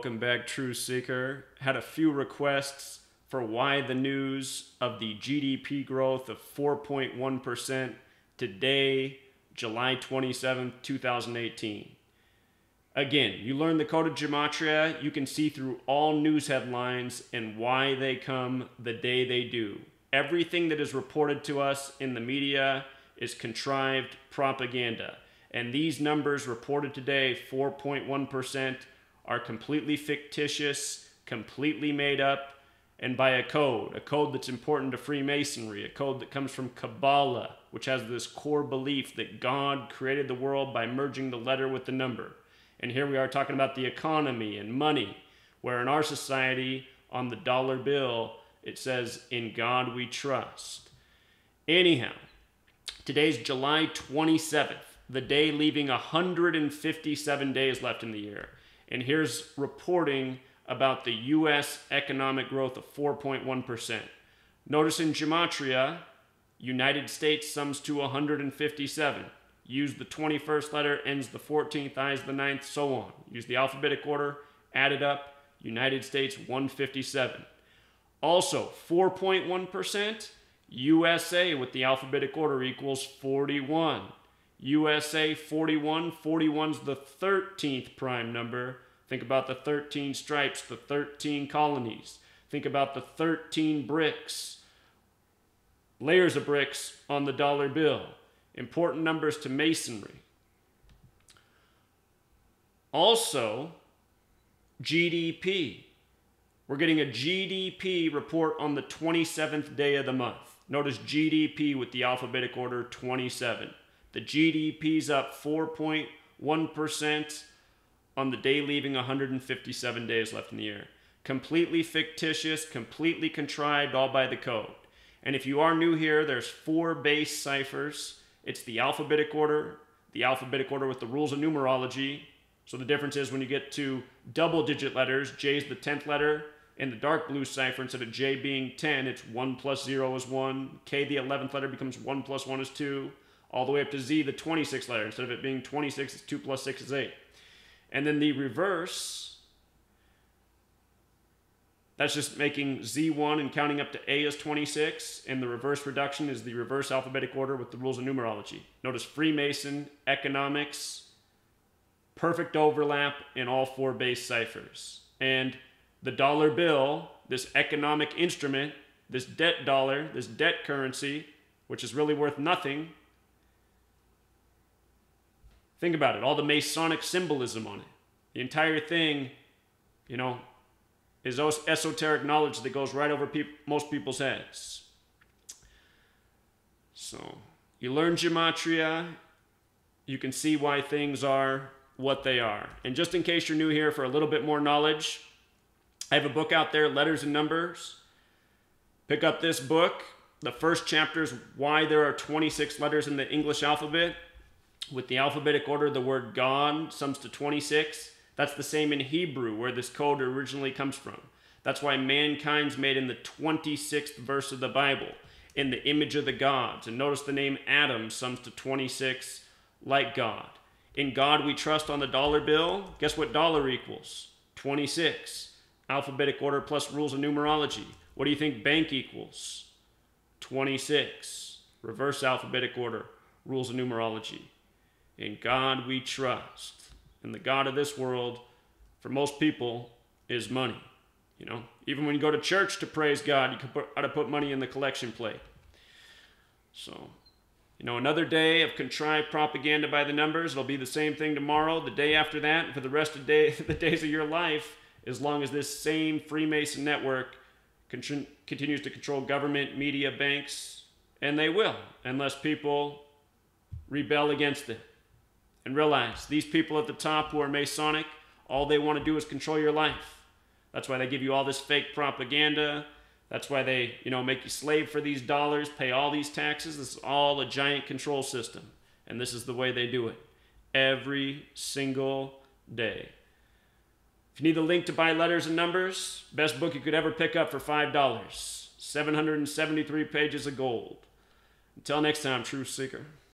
Welcome back, True Seeker. Had a few requests for why the news of the GDP growth of 4.1% today, July 27th, 2018. Again, you learn the code of Gematria, you can see through all news headlines and why they come the day they do. Everything that is reported to us in the media is contrived propaganda. And these numbers reported today, 4.1%, are completely fictitious, completely made up, and by a code that's important to Freemasonry, a code that comes from Kabbalah, which has this core belief that God created the world by merging the letter with the number. And here we are talking about the economy and money, where in our society, on the dollar bill, it says, "In God we trust." Anyhow, today's July 27th, the day leaving 157 days left in the year. And here's reporting about the U.S. economic growth of 4.1%. Notice in Gematria, United States sums to 157. Use the 21st letter, ends the 14th, I's the 9th, so on. Use the alphabetic order, add it up, United States 157. Also, 4.1%, USA with the alphabetic order equals 41. USA 41, 41's the 13th prime number. Think about the 13 stripes, the 13 colonies. Think about the 13 bricks, layers of bricks on the dollar bill. Important numbers to Masonry. Also, GDP. We're getting a GDP report on the 27th day of the month. Notice GDP with the alphabetic order 27. The GDP's up 4.1% on the day leaving 157 days left in the year. Completely fictitious, completely contrived, all by the code. And if you are new here, there's 4 base ciphers. It's the alphabetic order with the rules of numerology. So the difference is when you get to double-digit letters, J is the 10th letter. In the dark blue cipher, instead of J being 10, it's 1 plus 0 is 1. K, the 11th letter, becomes 1 plus 1 is 2. All the way up to Z, the 26th letter. Instead of it being 26, it's 2 plus 6 is 8. And then the reverse, that's just making Z1 and counting up to A as 26. And the reverse reduction is the reverse alphabetic order with the rules of numerology. Notice Freemason, economics, perfect overlap in all 4 base ciphers. And the dollar bill, this economic instrument, this debt dollar, this debt currency, which is really worth nothing. Think about it, all the Masonic symbolism on it. The entire thing, is esoteric knowledge that goes right over most people's heads. So, you learn Gematria, you can see why things are what they are. And just in case you're new here for a little bit more knowledge, I have a book out there, Letters and Numbers. Pick up this book. The first chapter is why there are 26 letters in the English alphabet. With the alphabetic order, the word God sums to 26. That's the same in Hebrew, where this code originally comes from. That's why mankind's made in the 26th verse of the Bible, in the image of the gods. And notice the name Adam sums to 26, like God. In God we trust on the dollar bill. Guess what dollar equals? 26. Alphabetic order plus rules of numerology. What do you think bank equals? 26. Reverse alphabetic order, rules of numerology. In God we trust. And the God of this world, for most people, is money. Even when you go to church to praise God, you got to put money in the collection plate. So, another day of contrived propaganda by the numbers. It'll be the same thing tomorrow, the day after that, and for the rest of the days of your life, as long as this same Freemason network continues to control government, media, banks, and they will, unless people rebel against it. And realize, these people at the top who are Masonic, all they want to do is control your life. That's why they give you all this fake propaganda. That's why they, make you slave for these dollars, pay all these taxes. This is all a giant control system. And this is the way they do it. Every single day. If you need the link to buy Letters and Numbers, best book you could ever pick up for $5. 773 pages of gold. Until next time, True Seeker.